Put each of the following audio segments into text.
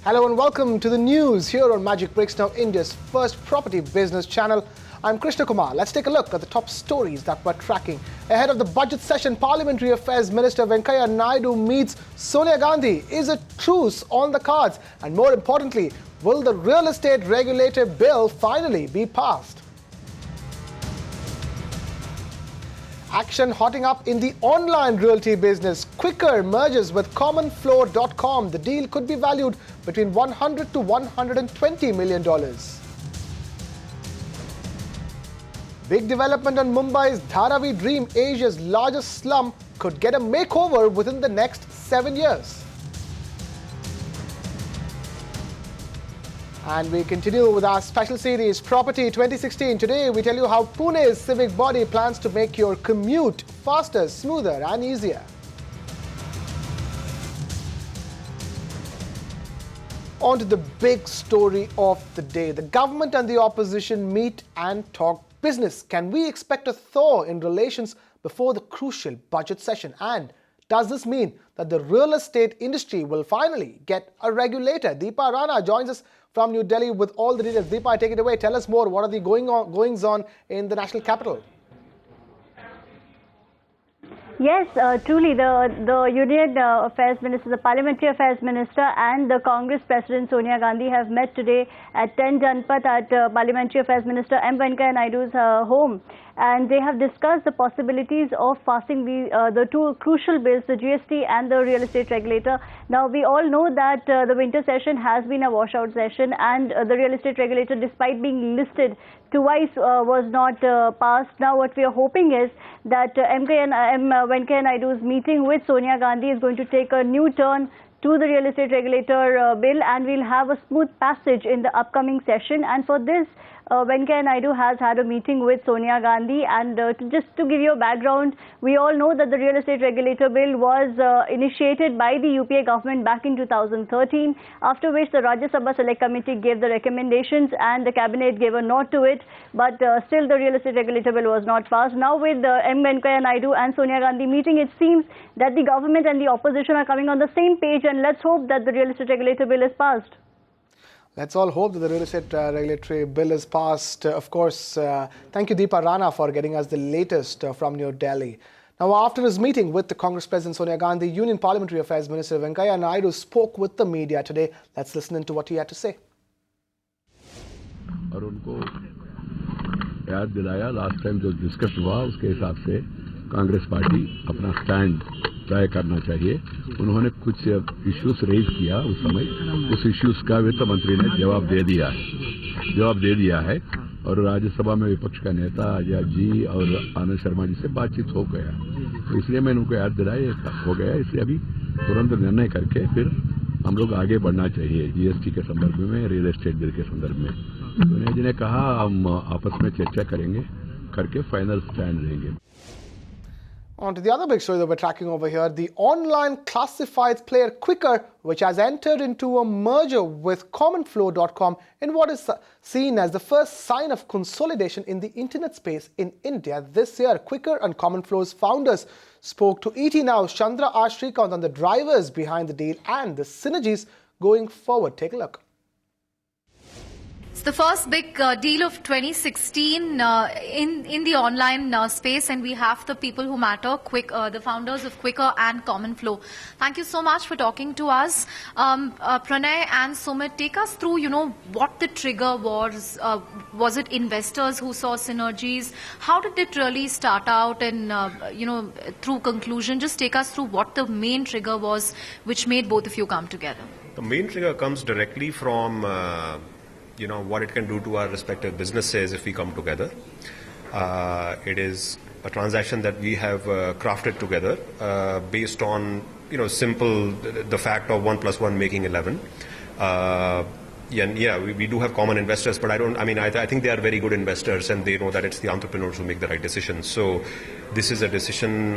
Hello and welcome to the news here on Magic Bricks, now India's first property business channel. I'm Krishna Kumar. Let's take a look at the top stories that we're tracking. Ahead of the budget session, Parliamentary Affairs Minister Venkaiah Naidu meets Sonia Gandhi. Is a truce on the cards? And more importantly, will the real estate regulator bill finally be passed? Action hotting up in the online realty business. Quicker merges with Commonfloor.com. The deal could be valued between $100 to $120 million. Big development on Mumbai's Dharavi Dream, Asia's largest slum, could get a makeover within the next 7 years. And we continue with our special series, Property 2016. Today, we tell you how Pune's civic body plans to make your commute faster, smoother and easier. On to the big story of the day. The government and the opposition meet and talk business. Can we expect a thaw in relations before the crucial budget session? And does this mean that the real estate industry will finally get a regulator? Deepa Rana joins us from New Delhi with all the details. Deepa, take it away. Tell us more. What are the goings on in the national capital? Yes, truly, the Union Affairs Minister, the Parliamentary Affairs Minister and the Congress President Sonia Gandhi have met today at 10 Janpat at Parliamentary Affairs Minister Venkaiah Naidu's home. And they have discussed the possibilities of passing the two crucial bills, the GST and the real estate regulator. Now, we all know that the winter session has been a washout session, and the real estate regulator, despite being listed twice, was not passed. Now, what we are hoping is that Venkaiah Naidu's meeting with Sonia Gandhi is going to take a new turn to the real estate regulator bill, and we'll have a smooth passage in the upcoming session. And for this, Venkaiah Naidu has had a meeting with Sonia Gandhi, and just to give you a background, we all know that the real estate regulator bill was initiated by the UPA government back in 2013, after which the Rajya Sabha Select Committee gave the recommendations and the cabinet gave a nod to it, but still the real estate regulator bill was not passed. Now with Venkaiah Naidu and Sonia Gandhi meeting, it seems that the government and the opposition are coming on the same page, and let's hope that the real estate regulator bill is passed. Let's all hope that the real estate regulatory bill is passed. Of course, thank you, Deepa Rana, for getting us the latest from New Delhi. Now, after his meeting with the Congress President Sonia Gandhi, Union Parliamentary Affairs Minister Venkaiah Naidu spoke with the media today. Let's listen into what he had to say. और उनको याद दिलाया last time जो discuss हुआ उसके हिसाब से Congress party अपना स्टैंड तय करना चाहिए. उन्होंने कुछ इश्यूज रेज किया उस समय, उस इश्यूज का वित्त मंत्री ने जवाब दे दिया है और राज्यसभा में विपक्ष का नेता आजाद जी और आनंद शर्मा जी से बातचीत हो गया. तो इसलिए मैंने उनको याद दिलाया हो गया. इसलिए अभी तुरंत निर्णय करके फिर हम लोग आगे बढ़ना चाहिए जीएसटी के संदर्भ में, रियल एस्टेट बिल के संदर्भ में. सोनिया जी ने कहा हम आपस में चर्चा करेंगे, करके फाइनल स्टैंड लेंगे. On to the other big story that we're tracking over here, the online classifieds player Quicker, which has entered into a merger with Commonfloor.com in what is seen as the first sign of consolidation in the internet space in India this year. Quicker and Commonfloor's founders spoke to ET Now's Chandra R. Srikanth on the drivers behind the deal and the synergies going forward. Take a look. It's the first big deal of 2016 in the online space, and we have the people who matter, the founders of Quicker and Commonfloor. Thank you so much for talking to us. Pranay and Sumit, take us through, what the trigger was. Was it investors who saw synergies? How did it really start out and, through conclusion? Just take us through what the main trigger was which made both of you come together. The main trigger comes directly from what it can do to our respective businesses if we come together. It is a transaction that we have crafted together based on, simple, the fact of 1 + 1 making 11. we do have common investors, but I think they are very good investors and they know that it's the entrepreneurs who make the right decisions. So this is a decision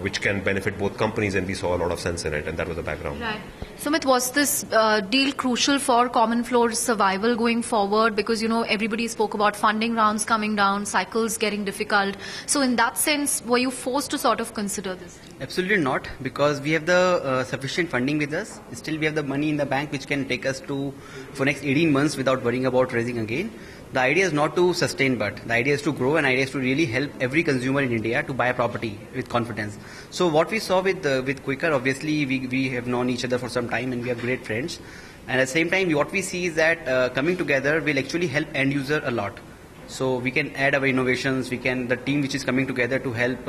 which can benefit both companies, and we saw a lot of sense in it, and that was the background. Right. Sumit, was this deal crucial for Commonfloor's survival going forward? Because, everybody spoke about funding rounds coming down, cycles getting difficult. So in that sense, were you forced to sort of consider this? Absolutely not, because we have the sufficient funding with us. Still, we have the money in the bank which can take us for next 18 months without worrying about raising again. The idea is not to sustain, but the idea is to grow, and the idea is to really help every consumer in India to buy a property with confidence. So what we saw with Quicker, obviously we have known each other for some time and we are great friends. And at the same time, what we see is that coming together will actually help end user a lot. So we can add our innovations. The team which is coming together to help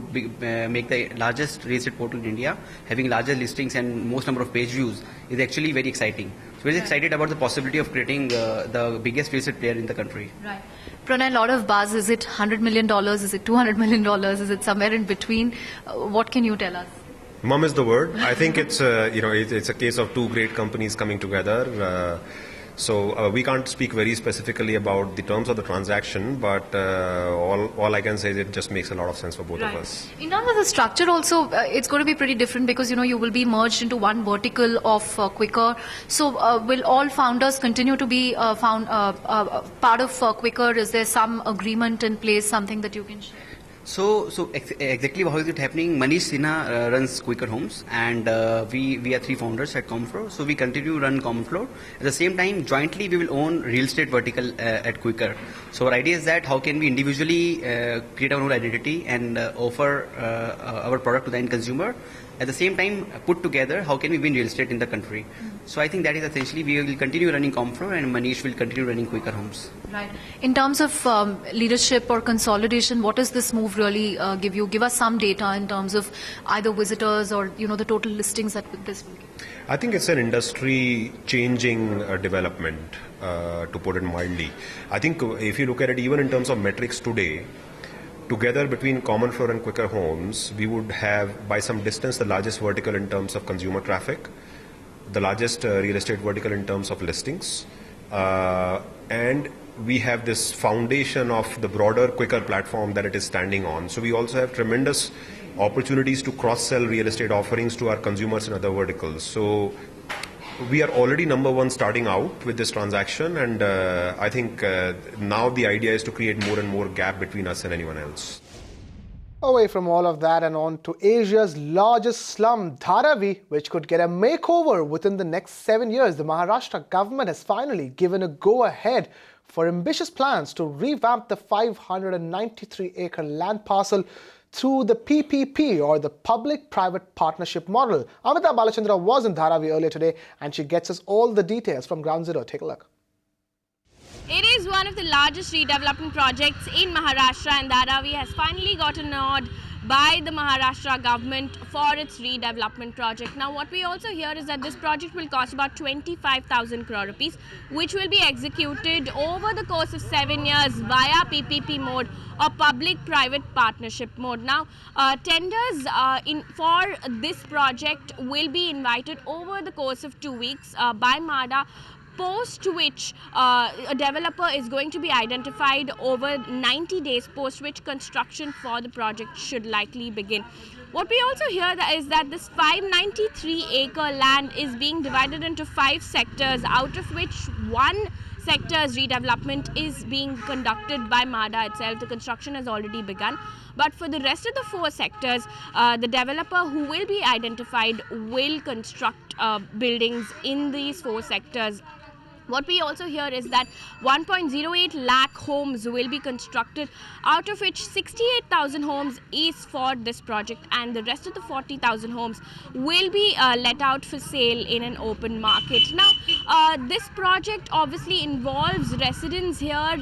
make the largest real estate portal in India, having larger listings and most number of page views, is actually very exciting. So we're excited about the possibility of creating the biggest real estate player in the country. Right. Pranay, a lot of buzz. Is it $100 million? Is it $200 million? Is it somewhere in between? What can you tell us? Mum is the word. I think it's it's a case of two great companies coming together. So we can't speak very specifically about the terms of the transaction, but all I can say is it just makes a lot of sense for both of us. In terms of the structure also, it's going to be pretty different because, you will be merged into one vertical of Quicker. So will all founders continue to be part of Quicker? Is there some agreement in place, something that you can share? So exactly how is it happening? Manish Sinha runs Quicker Homes, and we are three founders at Commonfloor. So we continue to run Commonfloor. At the same time, jointly we will own real estate vertical at Quicker. So our idea is that how can we individually create our own identity and offer our product to the end consumer. At the same time, put together how can we win real estate in the country. So I think that is essentially we will continue running Commonfloor and Manish will continue running Quicker Homes. Right. In terms of leadership or consolidation, what does this move really give you? Give us some data in terms of either visitors or the total listings that this will give. I think it's an industry-changing development, to put it mildly. I think if you look at it, even in terms of metrics today, together between Commonfloor and Quicker Homes, we would have by some distance the largest vertical in terms of consumer traffic, the largest real estate vertical in terms of listings, and we have this foundation of the broader Quicker platform that it is standing on. So we also have tremendous opportunities to cross-sell real estate offerings to our consumers in other verticals. So we are already number one starting out with this transaction, and I think now the idea is to create more and more gap between us and anyone else. Away from all of that and on to Asia's largest slum, Dharavi, which could get a makeover within the next 7 years. The Maharashtra government has finally given a go-ahead for ambitious plans to revamp the 593-acre land parcel through the PPP, or the Public-Private Partnership model. Amita Balachandra was in Dharavi earlier today and she gets us all the details from Ground Zero. Take a look. It is one of the largest redevelopment projects in Maharashtra, and Dharavi has finally got a nod by the Maharashtra government for its redevelopment project. Now, what we also hear is that this project will cost about 25,000 crore rupees, which will be executed over the course of 7 years via PPP mode or public-private partnership mode. Now, tenders for this project will be invited over the course of 2 weeks by MADA, post which a developer is going to be identified over 90 days, post which construction for the project should likely begin. What we also hear is that this 593-acre land is being divided into 5 sectors, out of which one sector's redevelopment is being conducted by MADA itself. The construction has already begun. But for the rest of the 4 sectors, the developer who will be identified will construct buildings in these 4 sectors. What we also hear is that 1.08 lakh homes will be constructed, out of which 68,000 homes is for this project, and the rest of the 40,000 homes will be let out for sale in an open market. Now, this project obviously involves residents here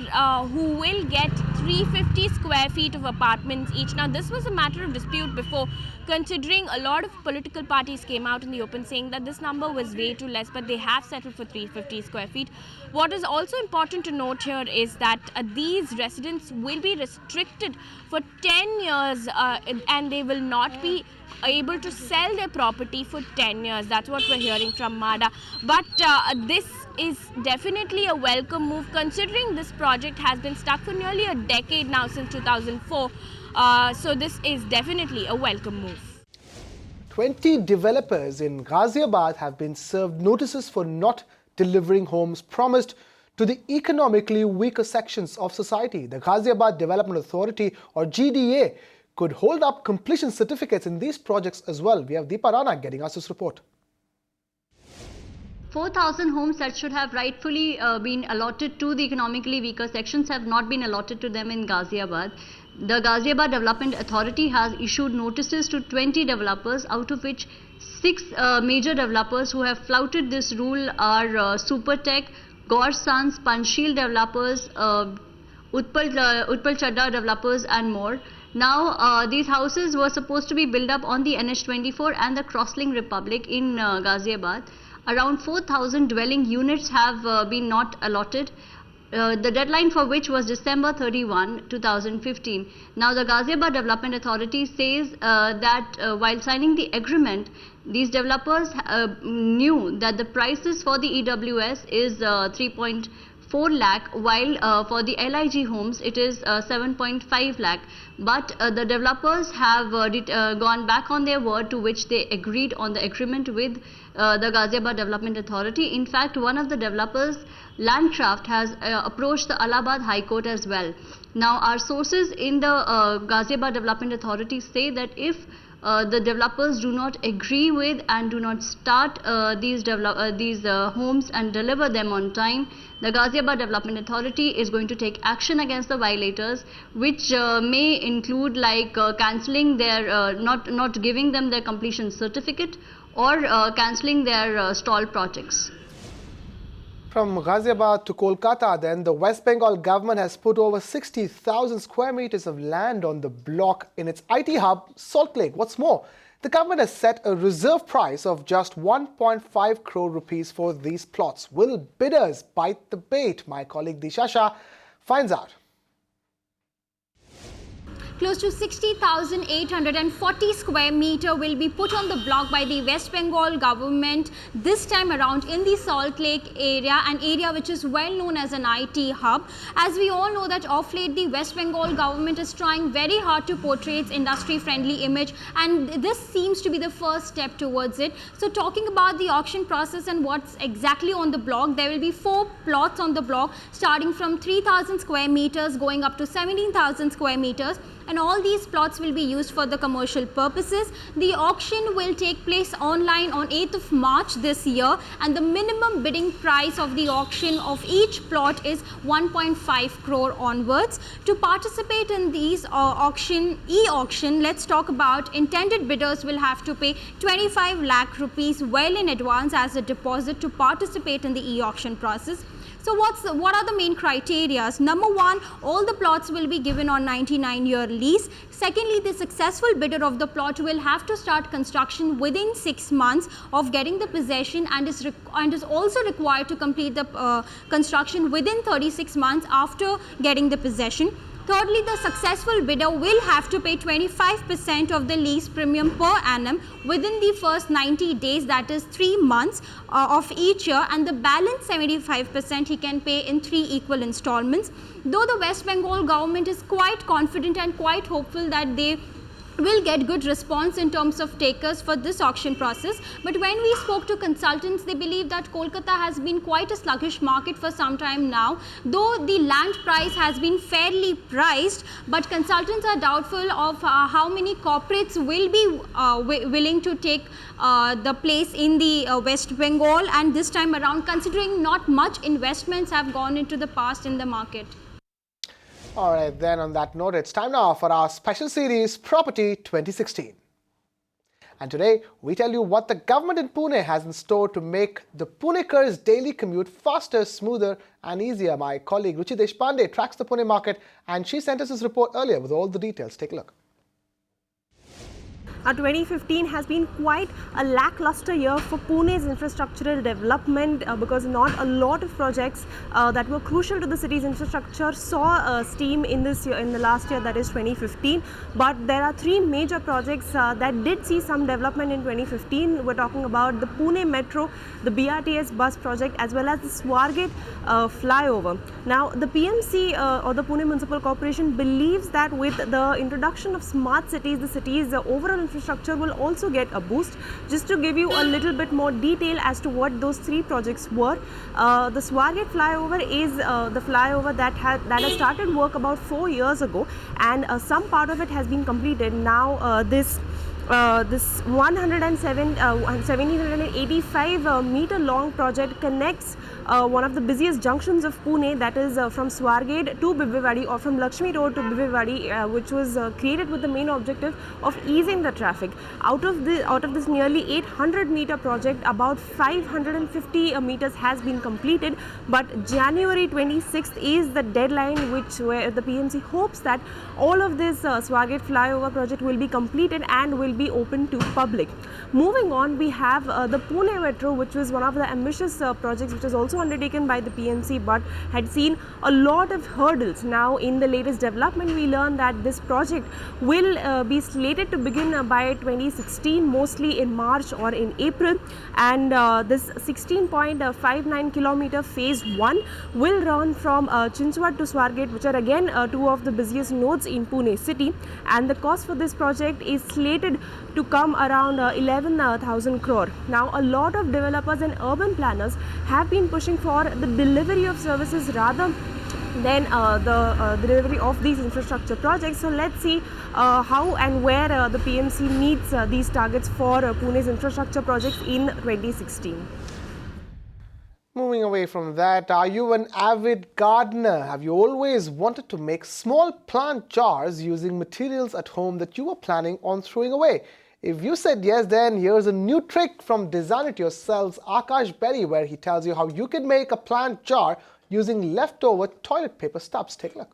who will get 350 square feet of apartments each. Now, this was a matter of dispute before, considering a lot of political parties came out in the open saying that this number was way too less, but they have settled for 350 square feet. feet. What is also important to note here is that these residents will be restricted for 10 years and they will not be able to sell their property for 10 years. That's what we're hearing from MADA. But this is definitely a welcome move, considering this project has been stuck for nearly a decade now, since 2004. So this is definitely a welcome move. 20 developers in Ghaziabad have been served notices for not delivering homes promised to the economically weaker sections of society. The Ghaziabad Development Authority, or GDA, could hold up completion certificates in these projects as well. We have Deepa Rana getting us this report. 4,000 homes that should have rightfully been allotted to the economically weaker sections have not been allotted to them in Ghaziabad. The Ghaziabad Development Authority has issued notices to 20 developers, out of which 6 major developers who have flouted this rule are Supertech, Gaur Sons, Panchsheel developers, Utpal Chadda developers and more. Now, these houses were supposed to be built up on the NH24 and the Crosslink Republic in Ghaziabad. Around 4,000 dwelling units have been not allotted. The deadline for which was December 31, 2015. Now, the Ghaziabad Development Authority says that while signing the agreement, these developers knew that the prices for the EWS is 3.4 lakh, while for the LIG homes it is 7.5 lakh. But the developers have gone back on their word, to which they agreed on the agreement with the Ghaziabad Development Authority. In fact, one of the developers, Landcraft, has approached the Allahabad High Court as well. Now, our sources in the Ghaziabad Development Authority say that if the developers do not agree with and do not start these homes and deliver them on time, the Ghaziabad Development Authority is going to take action against the violators, which may include like cancelling their, not giving them their completion certificate, or cancelling their stall projects. From Ghaziabad to Kolkata, then, the West Bengal government has put over 60,000 square meters of land on the block in its IT hub, Salt Lake. What's more, the government has set a reserve price of just 1.5 crore rupees for these plots. Will bidders bite the bait? My colleague Disha Shah finds out. Close to 60,840 square meter will be put on the block by the West Bengal government this time around in the Salt Lake area, an area which is well known as an IT hub. As we all know that of late the West Bengal government is trying very hard to portray its industry friendly image, and this seems to be the first step towards it. So talking about the auction process and what's exactly on the block, there will be 4 plots on the block starting from 3,000 square meters going up to 17,000 square meters. And all these plots will be used for the commercial purposes. The auction will take place online on 8th of March this year, and the minimum bidding price of the auction of each plot is 1.5 crore onwards. To participate in these e-auction, let's talk about intended bidders will have to pay 25 lakh rupees well in advance as a deposit to participate in the e-auction process. So what are the main criteria? Number 1, all the plots will be given on 99-year lease. Secondly, the successful bidder of the plot will have to start construction within 6 months of getting the possession, and is also required to complete the construction within 36 months after getting the possession. Thirdly, the successful bidder will have to pay 25% of the lease premium per annum within the first 90 days, that is 3 months of each year, and the balance 75% he can pay in 3 equal installments. Though the West Bengal government is quite confident and quite hopeful that they will get good response in terms of takers for this auction process, but when we spoke to consultants, they believe that Kolkata has been quite a sluggish market for some time now. Though the land price has been fairly priced, but consultants are doubtful of how many corporates will be willing to take the place in the West Bengal, and this time around, considering not much investments have gone into the past in the market. All right, then, on that note, it's time now for our special series, Property 2016. And today, we tell you what the government in Pune has in store to make the Punekars' daily commute faster, smoother and easier. My colleague Ruchi Deshpande tracks the Pune market, and she sent us this report earlier with all the details. Take a look. 2015 has been quite a lackluster year for Pune's infrastructural development because not a lot of projects that were crucial to the city's infrastructure saw steam in this year, in the last year, that is 2015. But there are three major projects that did see some development in 2015. We're talking about the Pune Metro, the BRTS bus project, as well as the Swargate flyover. Now, the PMC or the Pune Municipal Corporation believes that with the introduction of smart cities, the city's overall infrastructure will also get a boost. Just to give you a little bit more detail as to what those three projects were, the Swargate flyover is the flyover that has started work about 4 years ago, and some part of it has been completed. Now, this 1785 meter long project connects one of the busiest junctions of Pune, that is from Swargate to Bibwewadi, or from Lakshmi Road to Bibwewadi, which was created with the main objective of easing the traffic. Out of this nearly 800 meter project, about 550 meters has been completed, but January 26th is the deadline where the PMC hopes that all of this Swargate flyover project will be completed and will be open to public. Moving on, we have the Pune Metro, which was one of the ambitious projects which was also undertaken by the PMC but had seen a lot of hurdles. Now, in the latest development, we learned that this project will be slated to begin by 2016, mostly in March or in April, and this 16.59 kilometer phase 1 will run from Chinchwad to Swargate, which are again two of the busiest nodes in Pune city, and the cost for this project is slated to come around 11,000 crore. Now, a lot of developers and urban planners have been pushing for the delivery of services rather than the delivery of these infrastructure projects. So let's see how and where the PMC meets these targets for Pune's infrastructure projects in 2016. Moving away from that, are you an avid gardener? Have you always wanted to make small plant jars using materials at home that you were planning on throwing away? If you said yes, then here's a new trick from Design It Yourself's Akash Berry, where he tells you how you can make a plant jar using leftover toilet paper stubs. Take a look.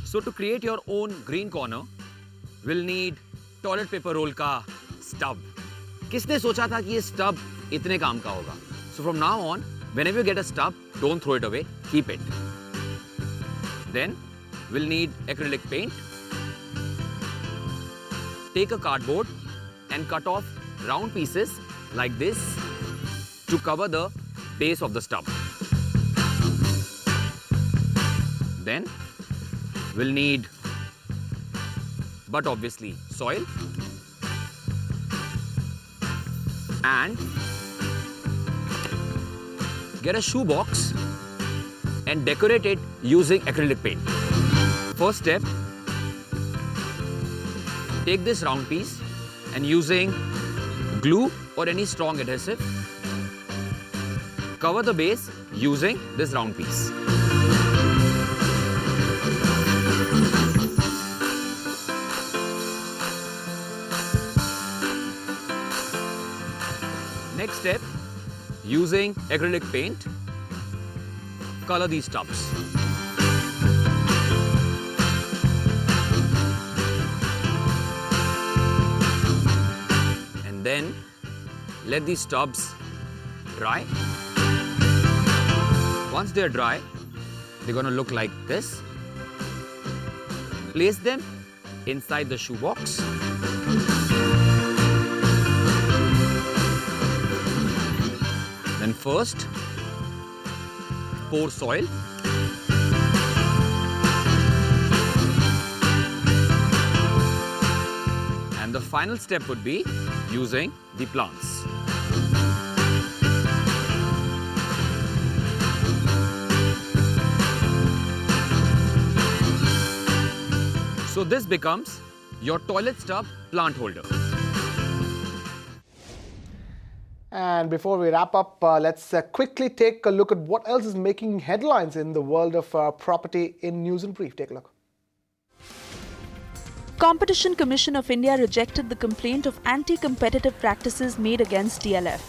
So to create your own green corner, we'll need toilet paper roll का stub. किसने सोचा था कि ये stub इतने काम का होगा? So from now on, whenever you get a stub, don't throw it away, keep it. Then we'll need acrylic paint. Take a cardboard and cut off round pieces like this to cover the base of the stub. Then we'll need, but obviously, soil and get a shoebox and decorate it using acrylic paint. First step, take this round piece and using glue or any strong adhesive, cover the base using this round piece. Next step, using acrylic paint, color these stubs. And then let these stubs dry. Once they're dry, they're going to look like this. Place them inside the shoebox. Then first, pour soil. And the final step would be using the plants. So this becomes your toilet stub plant holder. And before we wrap up, let's quickly take a look at what else is making headlines in the world of property in News in Brief. Take a look. Competition Commission of India rejected the complaint of anti-competitive practices made against DLF.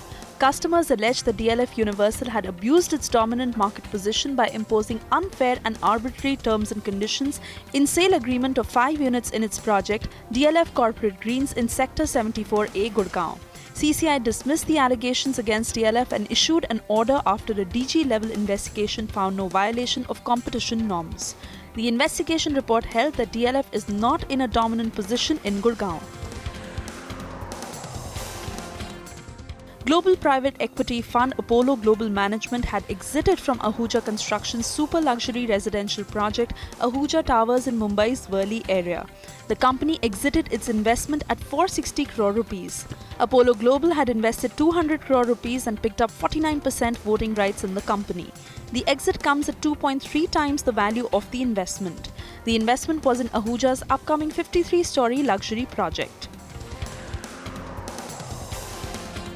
customers alleged that DLF Universal had abused its dominant market position by imposing unfair and arbitrary terms and conditions in sale agreement of 5 units in its project, DLF Corporate Greens in Sector 74A, Gurgaon. CCI dismissed the allegations against DLF and issued an order after a DG-level investigation found no violation of competition norms. The investigation report held that DLF is not in a dominant position in Gurgaon. Global private equity fund Apollo Global Management had exited from Ahuja Construction's super luxury residential project Ahuja Towers in Mumbai's Worli area. The company exited its investment at 460 crore rupees. Apollo Global had invested 200 crore rupees and picked up 49% voting rights in the company. The exit comes at 2.3 times the value of the investment. The investment was in Ahuja's upcoming 53-story luxury project.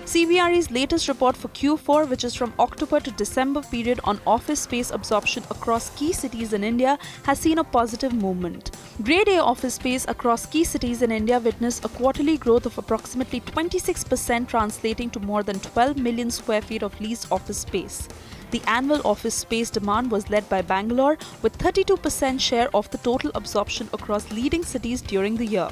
CBRE's latest report for Q4, which is from October to December period on office space absorption across key cities in India, has seen a positive movement. Grade A office space across key cities in India witnessed a quarterly growth of approximately 26%, translating to more than 12 million square feet of leased office space. The annual office space demand was led by Bangalore, with 32% share of the total absorption across leading cities during the year,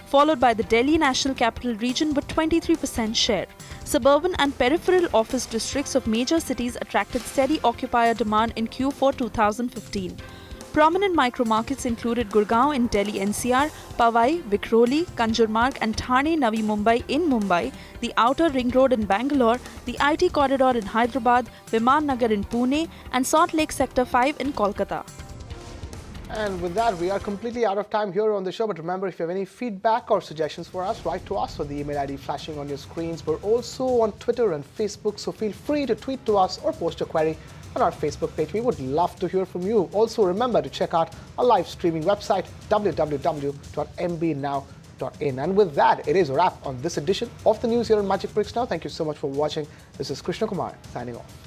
followed by the Delhi National Capital Region with 23% share. Suburban and peripheral office districts of major cities attracted steady occupier demand in Q4 2015. Prominent micro-markets included Gurgaon in Delhi NCR, Powai, Vikhroli, Kanjurmarg and Thane Navi Mumbai in Mumbai, the Outer Ring Road in Bangalore, the IT Corridor in Hyderabad, Viman Nagar in Pune and Salt Lake Sector 5 in Kolkata. And with that, we are completely out of time here on the show. But remember, if you have any feedback or suggestions for us, write to us on the email ID flashing on your screens. We're also on Twitter and Facebook, so feel free to tweet to us or post a query on our Facebook page. We would love to hear from you. Also, remember to check out our live streaming website, www.mbnow.in. And with that, it is a wrap on this edition of the news here on Magic Bricks Now. Thank you so much for watching. This is Krishna Kumar signing off.